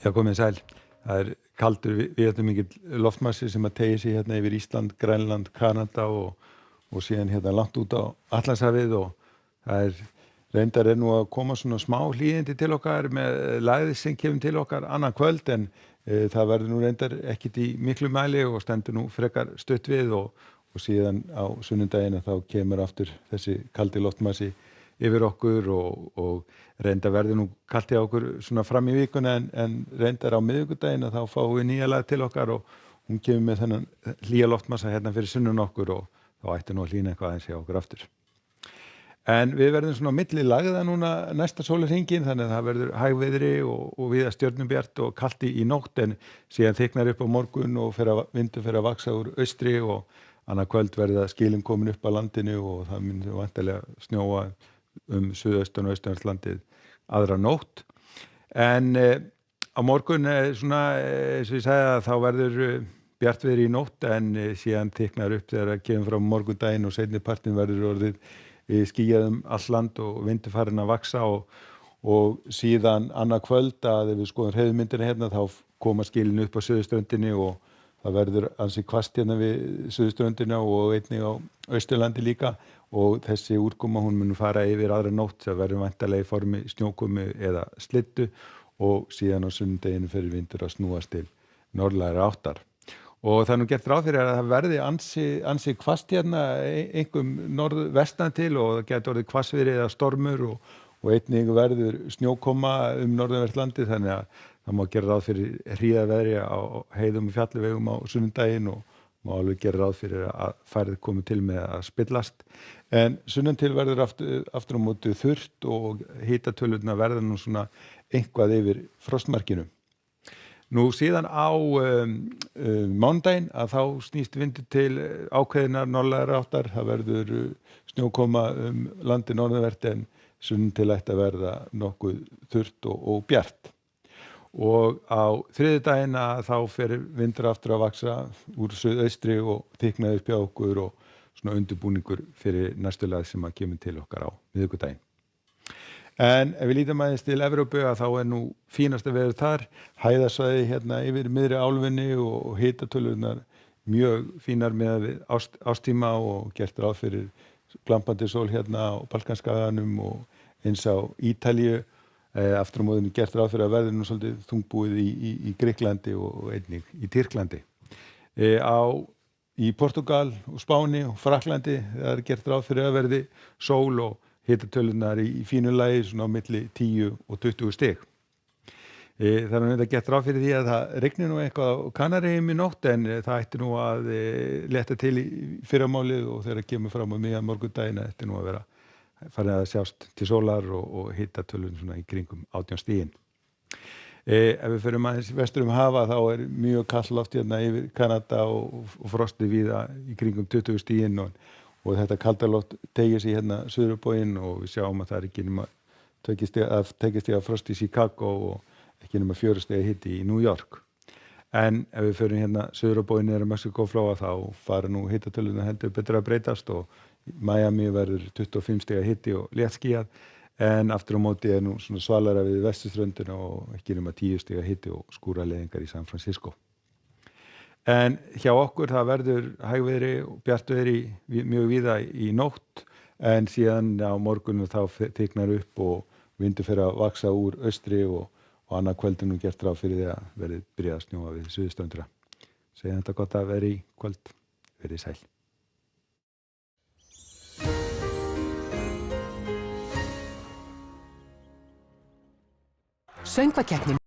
Já, komið sæl. Það kaldur viðamikill loftmassi sem að teygir sig hérna yfir Ísland, Grænland, Kanada og síðan hérna langt út á Atlantshafið og það reyndar nú að koma svona smá hlýindi til okkar með lægð sem kemur til okkar annað kvöld en það verður nú reyndar ekkit í miklu mæli og stendur nú frekar stutt við og síðan á sunnudaginn þá kemur aftur þessi kaldi loftmassi yfir okkur og reyndar verður nú kalt hjá okkur svona fram í vikuna en reyndar á miðvikudaginn þá fáum við nýja lag til okkar og hún kemur með þennan hlýja loftmassa hérna fyrir sunnan okkur og þá ætti nú að hlýna eitthvað aðeins hjá okkur aftur. En við verðum svona á milli lagða núna næsta sólarhringinn þannig að það verður hægviðri og víða stjörnubjart og kalt í nótt en síðan þykknar upp á morgun og vindur fer að vaxa úr austri og annað kvöld verða skilin komin upp á landinu og það myndi væntanlega snjóa suðaustan og austanverðlandið aðra nótt. En á morgun svona eins og ég sagði að þá verður bjartviðri í nótt en síðan þykknar upp þegar það kemur frá morgundaginn og seinni partinn verður orðið skýjað allt land og vindur farinn að vaxa og síðan annað kvöld að ef við skoðum hreyfimyndina hérna þá koma skilin upp á suðurströndinni og það verður ansi hvasst hérna við suðurströndina og einnig á Austurlandi líka og þessi úrkoma hún mun fara yfir aðra nótt það verður væntanlega í formi snjókomu eða slyddu og síðan á sunnudaginn fer vindur að snúast til norðlægri áttar. Og það nú gert ráð fyrir að það verði ansi hvasst hérna einkum norðvestan til og það gæti orðið hvassviðri eða stormur og einnig verður snjókoma norðanvert landið þannig að það má gera ráð fyrir hríðarveðri á heiðum og fjallvegum á sunnudaginn og má alveg gera ráð fyrir að færð komi til með að spillast. En sunnan til verður aftur á móti þurrt og hitatölurnar verða nú svona eitthvað yfir frostmarkinu. Nú síðan á mánudaginn að þá snýst vindur til ákveðinnar norðlægari áttar. Það verður snjókoma landið norðanvert en sunnan til ætti að verða nokkuð þurrt og bjart. Og á þriðjudaginn að þá fer vindur aftur að vaxa úr suðaustri og þykkna upp hjá okkur og svona undirbúningur fyrir næstu lag sem að kemur til okkar á miðvikudaginn. En ef við lítum aðeins til Evrópu að þá nú fínasta veður þar, hæðasvæði hérna yfir miðri álfunni og hitatölurnar mjög fínar með ástíma og gert ráð fyrir glampandi sól hérna á Balkanskaganum og eins á Ítalíu. Aftur á móðinu gert ráð fyrir að verður nú svolítið þungbúið í Grikklandi og einnig í Tyrklandi. Í Portúgal og Spáni og Frakklandi það gert ráð fyrir að verði sól og hitatölurnar í fínu lagi svona á milli 10 og 20 stig. Það nú þetta gert ráð fyrir því að það rignir nú eitthvað á Kanaríeyjum í nótt en það ætti nú að létta til í fyrramálið og þegar kemur fram á miðjan morgundaginn ætti nú að vera farið að sjást til sólar og hitatölurnar svona í kringum 18 stigin. Ef við förum aðeins vestur hafa þá mjög kalt loft hérna yfir Kanada og frostið víða í kringum 20 stigin og þetta kalda loft teygir sig hérna suður á bóginn og við sjáum að það ekki nema 2 stiga frost í Chicago og ekki nema 4 stiga hiti í New York. En ef við förum hérna suður á bóginn niður á Mexíkóflóa þá fara nú hitatölurnar heldur betur að breytast og Miami verður 25 stiga hiti og léttskýjað en aftur á móti nú svona svalara við vesturströndina og ekki nema 10 stiga hiti og skúraleiðingar í San Francisco. En hjá okkur það verður hægviðri og bjartviðri mjög víða í nótt en síðan á morgunum þá þykknar upp og vindur fer að vaxa úr austri og annað kvöld nú gert ráð fyrir því að verði byrjað að snjóa við suðurströndina. Segjum þetta gott að vera í kvöld. Verið sæl. Söngvakeppnin